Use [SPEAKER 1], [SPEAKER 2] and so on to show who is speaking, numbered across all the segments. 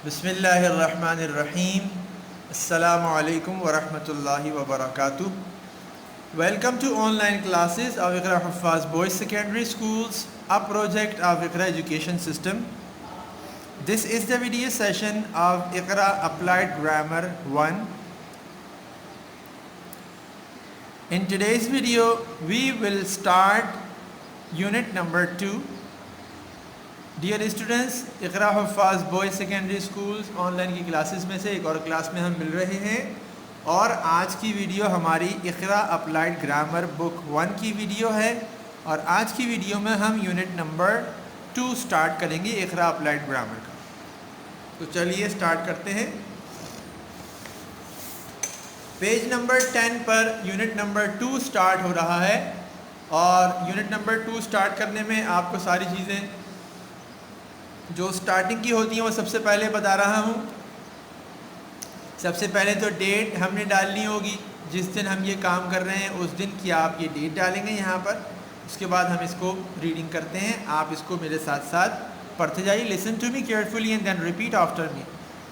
[SPEAKER 1] बिस्मिल्लाहिर्रहमानिर्रहीम। अस्सलामु अलैकुम वरहमतुल्लाहि वबरकातुह। Welcome to online classes of Iqra Huffaz Boys Secondary Schools, a project of Iqra Education System. This is the video session of Iqra Applied Grammar 1. In today's video, we will start unit number 2. Dear students, Iqra Huffaz boys secondary schools online की classes में से एक और class में हम मिल रहे हैं और आज की वीडियो हमारी इक़रा अप्लाइड ग्रामर बुक 1 की वीडियो है और आज की वीडियो में हम यूनिट नंबर 2 स्टार्ट करेंगे इक़रा अप्लाइड ग्रामर का। तो चलिए स्टार्ट करते हैं। Page number 10 per unit number 2 start हो रहा है और यूनिट नंबर 2 स्टार्ट करने में आपको सारी चीज़ें जो स्टार्टिंग की होती हैं वो सबसे पहले बता रहा हूँ। सबसे पहले तो डेट हमने डालनी होगी, जिस दिन हम ये काम कर रहे हैं उस दिन की आप ये डेट डालेंगे यहाँ पर। उसके बाद हम इसको रीडिंग करते हैं, आप इसको मेरे साथ साथ पढ़ते जाइए। Listen to me carefully and then repeat after me.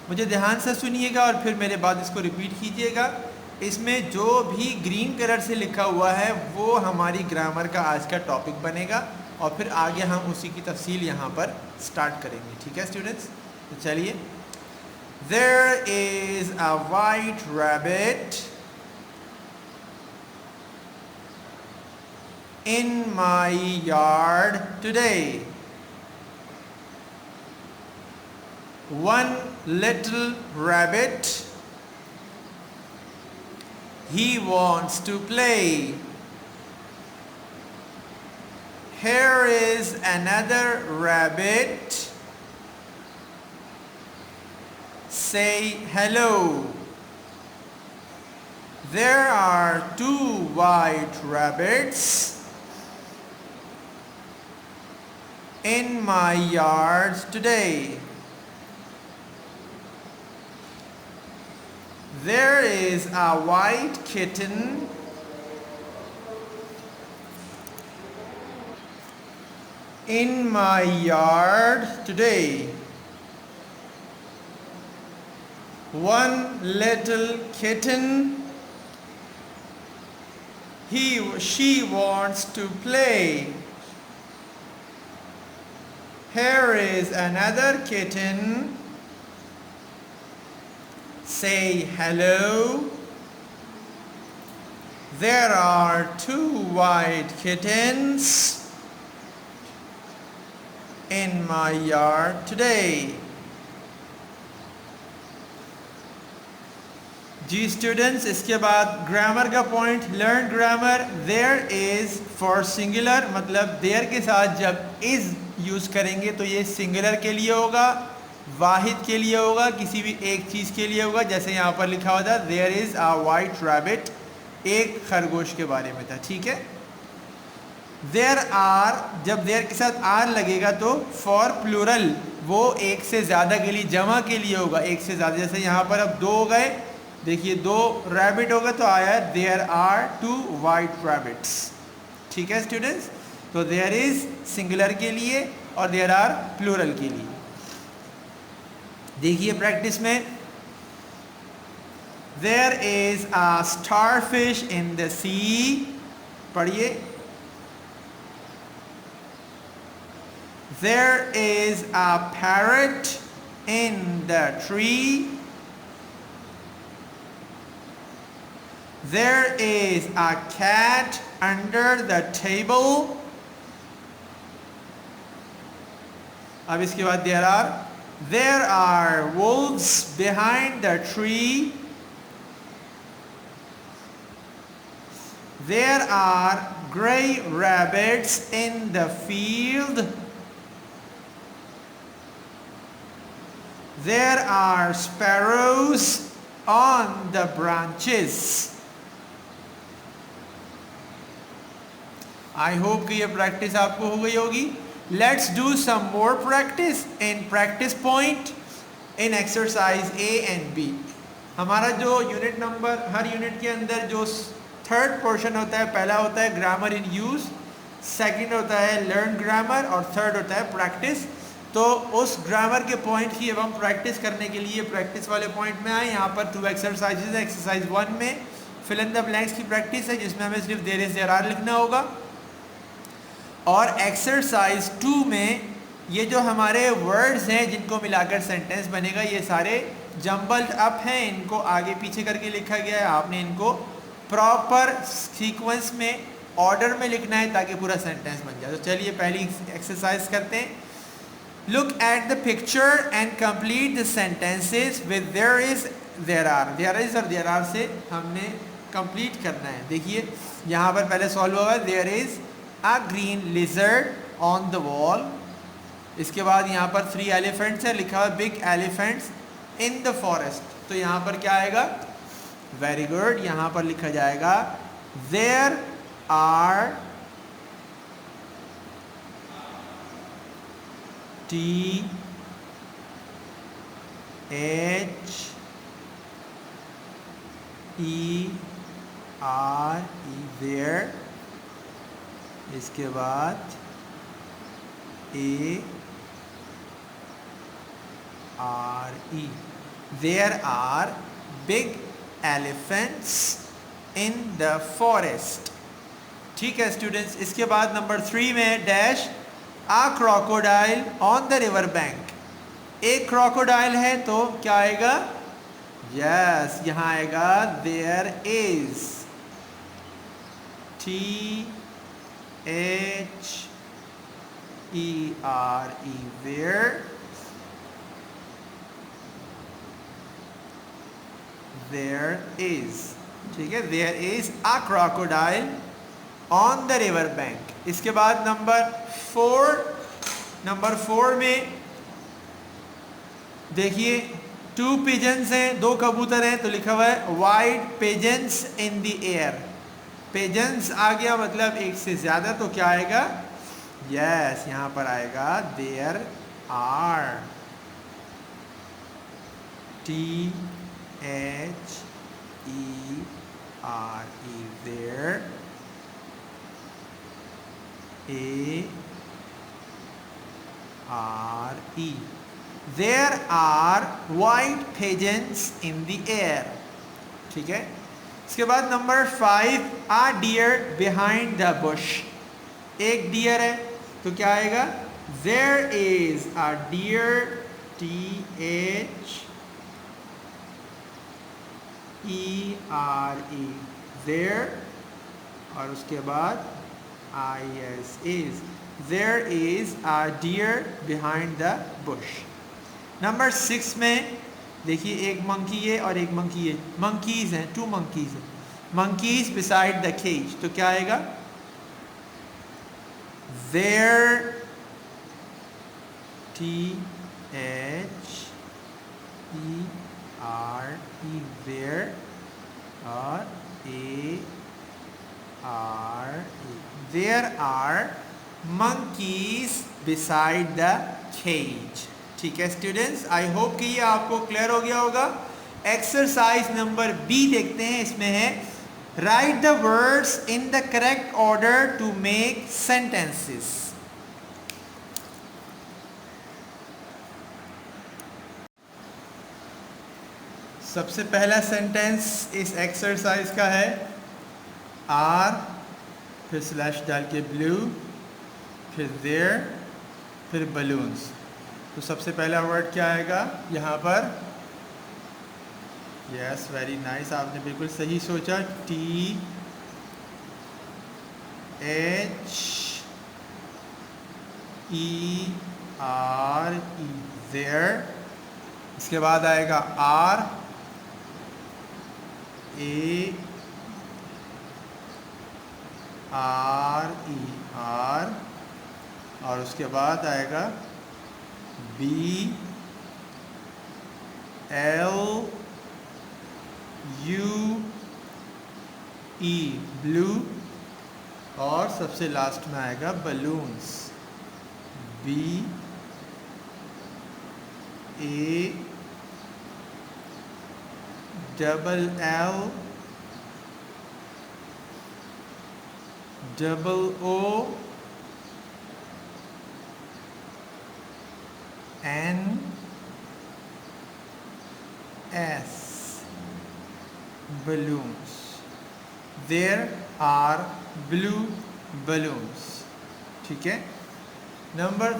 [SPEAKER 1] मुझे ध्यान से सुनिएगा और फिर मेरे बाद इसको रिपीट कीजिएगा। इसमें जो भी ग्रीन कलर से लिखा हुआ है वो हमारी ग्रामर का आज का टॉपिक बनेगा और फिर आगे हम उसी की तफसील यहाँ पर स्टार्ट करेंगे। ठीक है स्टूडेंट्स, तो चलिए। There is a white rabbit in my yard today. One little rabbit, he wants to play. Here is another rabbit. Say hello. There are 2 white rabbits in my yard today. There is a white kitten in my yard today. One little kitten, she wants to play. Here is another kitten. Say hello. There are 2 white kittens in my yard today. जी students, इसके बाद grammar का point, learn grammar. There is for singular, मतलब there के साथ जब is use करेंगे तो ये सिंगुलर के लिए होगा, वाहिद के लिए होगा, किसी भी एक चीज़ के लिए होगा। जैसे यहाँ पर लिखा हुआ था there is a white rabbit, एक खरगोश के बारे में था। ठीक है। देयर आर, जब देयर के साथ आर लगेगा तो फॉर प्लूरल, वो एक से ज़्यादा के लिए, जमा के लिए होगा, एक से ज़्यादा। जैसे यहाँ पर अब 2 हो गए, देखिए 2 रैबिट हो गए तो आया देयर आर 2 वाइट रैबिट्स। ठीक है स्टूडेंट्स, तो देयर इज सिंगुलर के लिए और देयर आर प्लूरल के लिए। देखिए प्रैक्टिस में, there is a starfish in the sea, पढ़िए। There is a parrot in the tree. There is a cat under the table. अब इसके बाद there are wolves behind the tree. There are gray rabbits in the field. There are sparrows on the branches. I hope कि ये practice आपको हो गई होगी। Let's do some more practice in practice point in exercise A and B. हमारा जो unit number, हर unit के अंदर जो थर्ड पोर्शन होता है, पहला होता है ग्रामर इन यूज़, सेकंड होता है लर्न ग्रामर और थर्ड होता है प्रैक्टिस। तो उस ग्रामर के पॉइंट की अब हम प्रैक्टिस करने के लिए प्रैक्टिस वाले पॉइंट में आए। यहाँ पर 2 एक्सरसाइजेज है। एक्सरसाइज 1 में फिल इन द ब्लैंक्स की प्रैक्टिस है जिसमें हमें सिर्फ देयर इज देयर आर लिखना होगा, और एक्सरसाइज 2 में ये जो हमारे वर्ड्स हैं जिनको मिलाकर सेंटेंस बनेगा ये सारे जम्बल्ड अप हैं, इनको आगे पीछे करके लिखा गया है। आपने इनको प्रॉपर सीक्वेंस में ऑर्डर में लिखना है ताकि पूरा सेंटेंस बन जाए। तो चलिए पहली एक्सरसाइज करते हैं। Look at the picture and complete the sentences with there is, there are। there is और there are से हमने complete करना है। देखिए यहाँ पर पहले सॉल्व होगा there is a green lizard on the wall। इसके बाद यहाँ पर 3 elephants है, लिखा हुआ big elephants in the forest। तो यहाँ पर क्या आएगा? Very good. यहाँ पर लिखा जाएगा there are T H E R E there। इसके बाद A R E there are big elephants in the forest। ठीक है स्टूडेंट्स। इसके बाद नंबर 3 में dash A crocodile on the river bank। एक crocodile है तो क्या आएगा? यस यहाँ आएगा there is T H E R E there there is। ठीक है, there is a crocodile on the river bank। इसके बाद नंबर 4 में देखिए 2 pigeons हैं, 2 कबूतर हैं, तो लिखा हुआ है white pigeons in the air। pigeons आ गया मतलब एक से ज़्यादा, तो क्या आएगा? यस यहाँ पर आएगा there are T H E R E there A R E there are white pigeons in the air। ठीक है। इसके बाद number 5 a deer behind the bush। एक डियर है तो क्या आएगा? there is a deer T H E R E there और उसके बाद I S is there is a deer behind the bush। Number 6 में देखिए एक मंकी है और एक मंकी है, मंकीज हैं, 2 मंकीज हैं। मंकीज beside the cage तो क्या आएगा? there T H E R E there और A R E there are monkeys beside the cage। ठीक है स्टूडेंट्स, आई होप कि ये आपको क्लियर हो गया होगा। एक्सरसाइज नंबर बी देखते हैं। इसमें है write the words in the correct order to make sentences. सबसे पहला सेंटेंस इस एक्सरसाइज का है आर, फिर स्लैश डाल के ब्लू, फिर देयर, फिर बलून्स। तो सबसे पहला वर्ड क्या आएगा यहाँ पर? यस वेरी नाइस, आपने बिल्कुल सही सोचा। T H E R E there. इसके बाद आएगा R A R E R और उसके बाद आएगा B L U E blue और सबसे लास्ट में आएगा balloons B A double L double O N S balloons. There are blue balloons. ठीक है. नंबर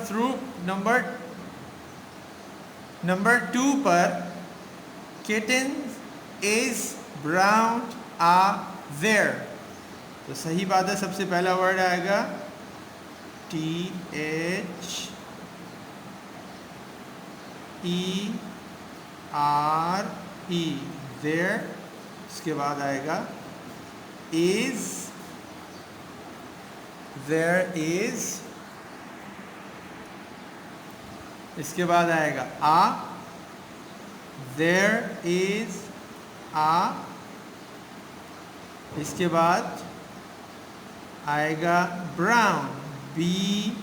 [SPEAKER 1] 2 पर kittens is brown are there. तो सही बात है. सबसे पहला वर्ड आएगा THERE. there. इसके बाद आएगा is. there is. इसके बाद आएगा there is इसके बाद आएगा brown. BROWN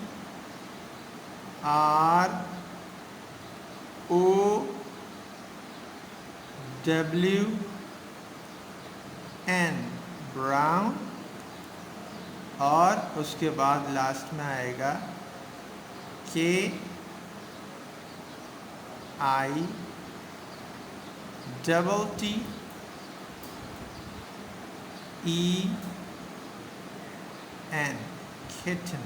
[SPEAKER 1] brown. और उसके बाद लास्ट में आएगा KITTENS. kitten.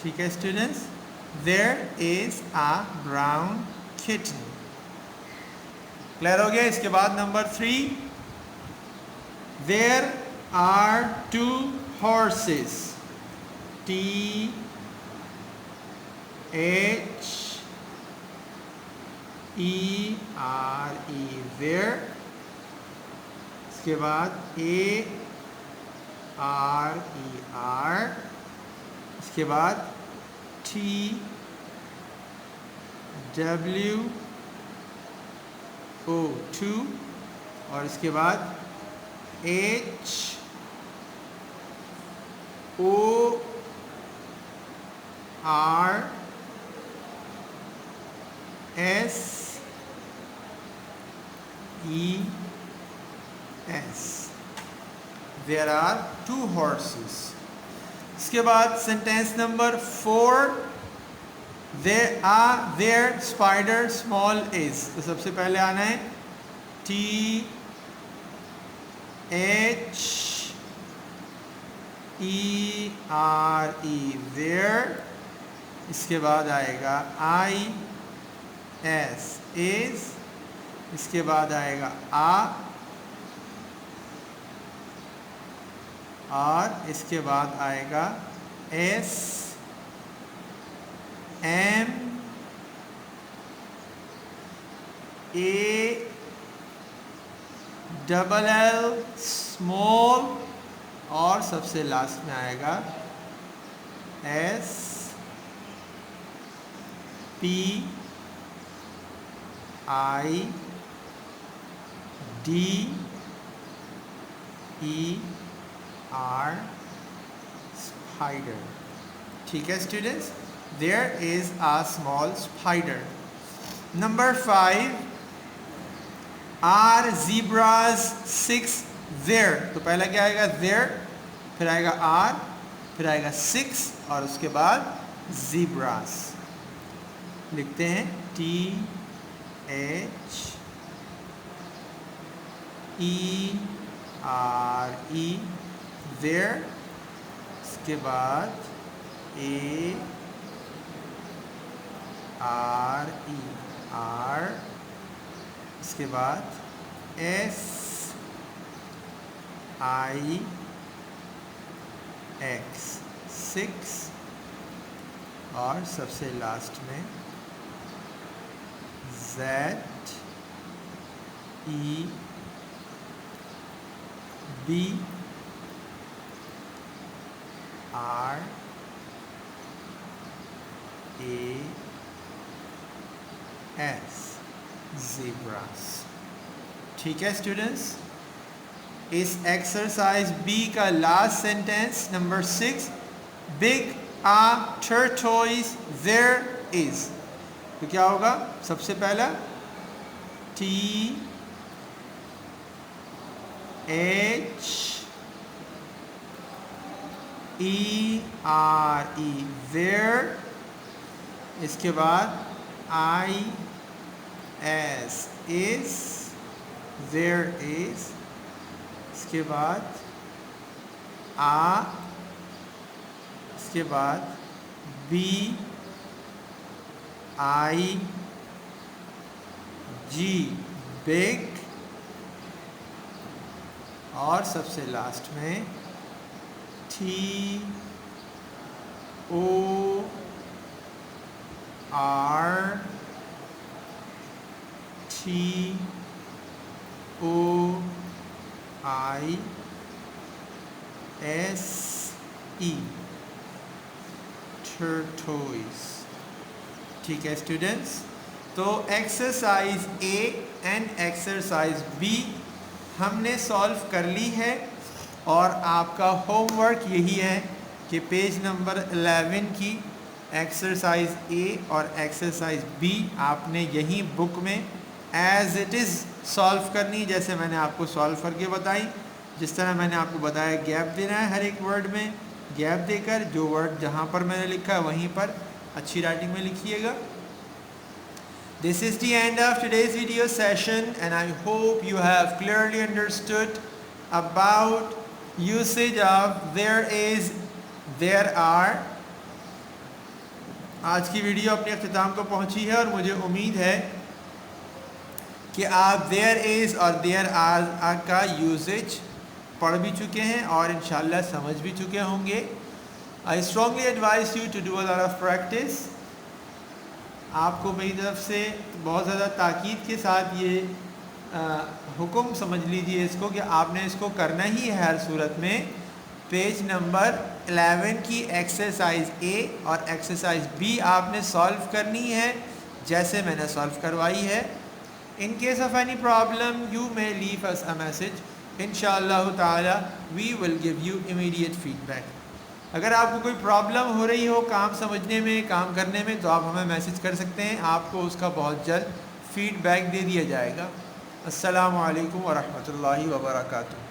[SPEAKER 1] ठीक है students. There is a brown kitten. Clear हो गया. इसके बाद number 3. There are 2 horses. THERE. there. इसके बाद ARER. इसके बाद TWO2. और इसके बाद HORSES. There are 2 horses. इसके बाद sentence number 4. there spider small is. तो सबसे पहले आना है THERE. there. इसके बाद आएगा IS is. इसके बाद आएगा और इसके बाद आएगा SMALL small. और सबसे लास्ट में आएगा SPIDER. spider. ठीक है students. There is a small spider. Number 5. Are zebras 6 there? तो पहला क्या आएगा there, फिर आएगा are, फिर आएगा 6 और उसके बाद zebras. लिखते हैं THERE. there. इसके बाद ARER. इसके बाद SIX 6 और सबसे लास्ट में ZEBRA. zebras. ठीक है स्टूडेंट्स. इस एक्सरसाइज बी का last sentence number 6. Big a tortoise there is. तो क्या होगा? सबसे पहला THERE. there. इसके बाद I S is, there is, इसके बाद आ, इसके बाद बी, आई, जी बिग, और सबसे लास्ट में T O R T O I S E, tortoise। ठीक है स्टूडेंट्स, तो exercise A and exercise B हमने सॉल्व कर ली है और आपका होमवर्क यही है कि पेज नंबर 11 की एक्सरसाइज ए और एक्सरसाइज बी आपने यहीं बुक में एज इट इज़ सॉल्व करनी, जैसे मैंने आपको सॉल्व करके बताई। जिस तरह मैंने आपको बताया गैप देना है हर एक वर्ड में, गैप देकर जो वर्ड जहाँ पर मैंने लिखा है वहीं पर अच्छी राइटिंग में लिखिएगा। This is the end of today's video session and I hope you have clearly understood about usage of there is, there are। आज की वीडियो अपने अख्ताम को पहुंची है और मुझे उम्मीद है कि आप there is और there are का यूसेज पढ़ भी चुके हैं और इंशाल्लाह समझ भी चुके होंगे। I strongly advise you to do a lot of practice। आपको मेरी तरफ से बहुत ज़्यादा ताकीद के साथ ये हुक्म समझ लीजिए इसको कि आपने इसको करना ही है हर सूरत में। पेज नंबर 11 की एक्सरसाइज ए और एक्सरसाइज बी आपने सॉल्व करनी है जैसे मैंने सॉल्व करवाई है। In case of any problem you may leave us a message, इंशाअल्लाह ताला we will give you immediate feedback. अगर आपको कोई प्रॉब्लम हो रही हो काम समझने में, काम करने में, तो आप हमें मैसेज कर सकते हैं, आपको उसका बहुत जल्द फीडबैक दे दिया जाएगा। अस्सलामु अलैकुम व रहमतुल्लाहि व बरकातुहू।